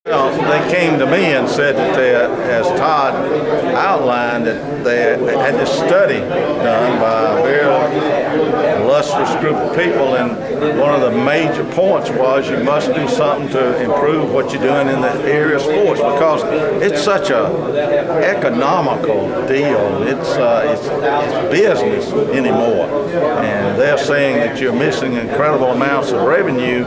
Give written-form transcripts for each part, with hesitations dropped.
Well, they came to me and said that they, as Todd outlined, that they had this study done by a very illustrious group of people, and one of the major points was you must do something to improve what you're doing in the area of sports, because it's such a economical deal. It's business anymore, and they're saying that you're missing incredible amounts of revenue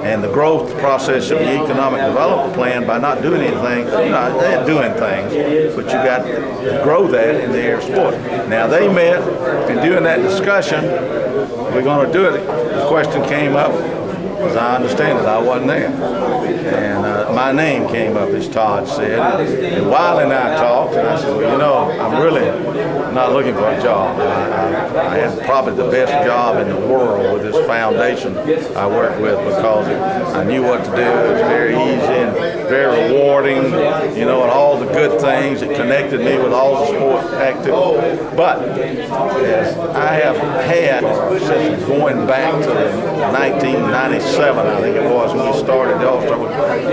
and the growth process of the economic development plan by not doing anything. They're doing things, but you got to grow that in the area of sport. Now they met, and during that discussion, we're going to do it. The question came up, as I understand it, I wasn't there, and my name came up, as Todd said. And Wiley and I talked, and I said, well, you know, I'm really not looking for a job. I had probably the best job in the world with this foundation I work with, because I knew what to do. It was very easy and very rewarding, you know, and all the good things. It connected me with all the sport activity. But as I have had, since going back to 1997, I think it was, when we started the All-Star,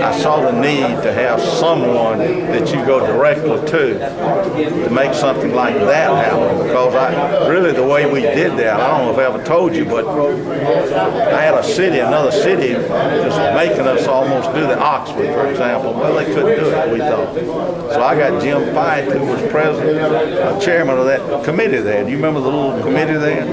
I saw the need to have someone that you go directly to make something like that happen, because really the way we did that, I don't know if I ever told you, but I had another city just making us almost do the Oxford, for example. Well, they couldn't do it, we thought. So I got Jim Fight, who was chairman of that committee there. Do you remember the little committee there?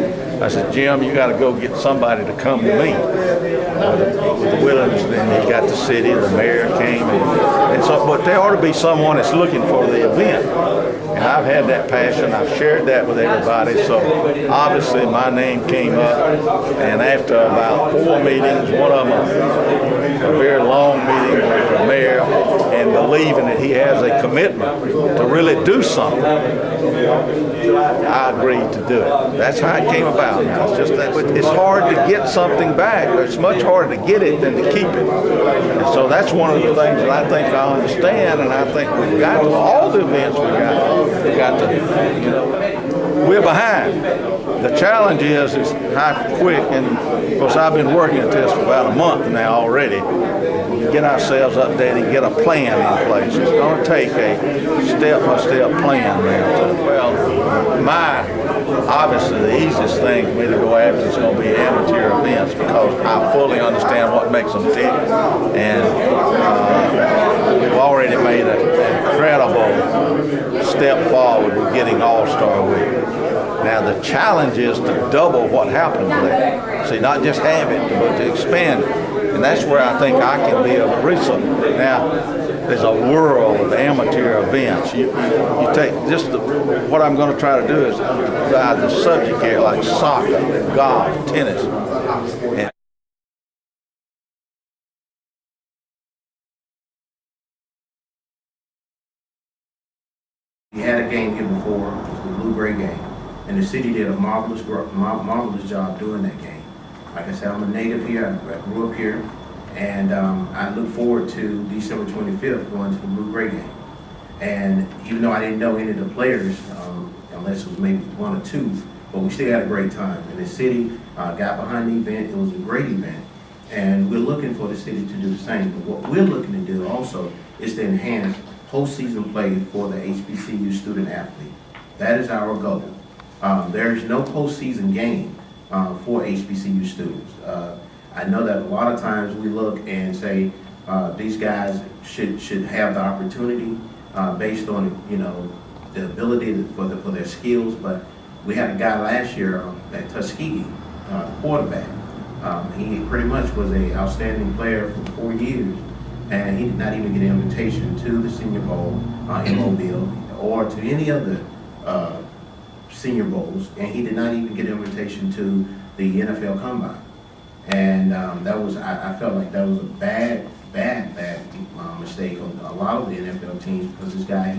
I said, Jim, you got to go get somebody to come to me with the willingness. Then he got the city, the mayor came, and so. But there ought to be someone that's looking for the event, and I've had that passion. I've shared that with everybody. So obviously my name came up, and after about 4 meetings, one of them a very long meeting with the mayor, and believing that he has a commitment to really do something, I agreed to do it. That's how it came about. Now, it's just that it's hard to get something back. It's much harder to get it than to keep it. And so that's one of the things that I think I understand, and I think we've got to, all the events we got to, you know, we're behind. The challenge is how quick, and of course I've been working at this for about a month now already, get ourselves updated, get a plan in place. It's going to take a step-by-step plan now. Obviously the easiest thing for me to go after is going to be amateur events, because I fully understand what makes them tick, and we've already made an incredible step forward with getting All-Star Week. Now the challenge is to double what happens there. See, not just have it, but to expand it. And that's where I think I can be of resource. Now, there's a world of amateur events. You take just what I'm going to try to do is provide the subject area like soccer, golf, tennis. And we had a game here before, it was the blue-gray game, and the city did a marvelous job doing that game. Like I said, I'm a native here, I grew up here, and I look forward to December 25th going to the blue-gray game. And even though I didn't know any of the players, unless it was maybe one or two, but we still had a great time. And the city got behind the event. It was a great event. And we're looking for the city to do the same. But what we're looking to do also is to enhance postseason play for the HBCU student athlete. That is our goal. There is no postseason game for HBCU students. I know that a lot of times we look and say these guys should have the opportunity based on, you know, the ability for their skills. But we had a guy last year at Tuskegee, quarterback. He pretty much was an outstanding player for 4 years, and he did not even get an invitation to the Senior Bowl in Mobile or to any other Senior Bowls, and he did not even get an invitation to the NFL Combine. And that was, I felt like that was a bad mistake on a lot of the NFL teams, because this guy,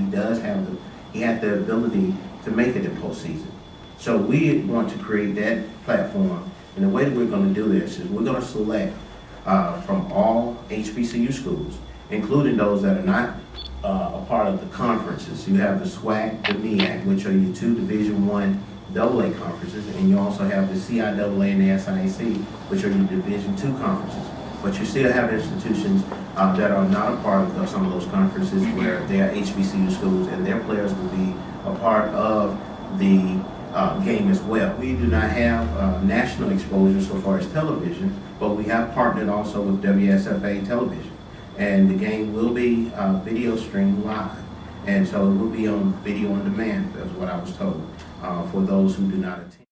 he had the ability to make it in postseason. So we want to create that platform, and the way that we're going to do this is we're going to select from all HBCU schools, including those that are not a part of the conferences. You have the SWAC, the MEAC, which are your 2 Division I AA conferences, and you also have the CIAA and the SIAC, which are your Division II conferences. But you still have institutions that are not a part of some of those conferences where they are HBCU schools, and their players will be a part of the game as well. We do not have national exposure so far as television, but we have partnered also with WSFA television. And the game will be video streamed live. And so it will be on video on demand, is what I was told, for those who do not attend.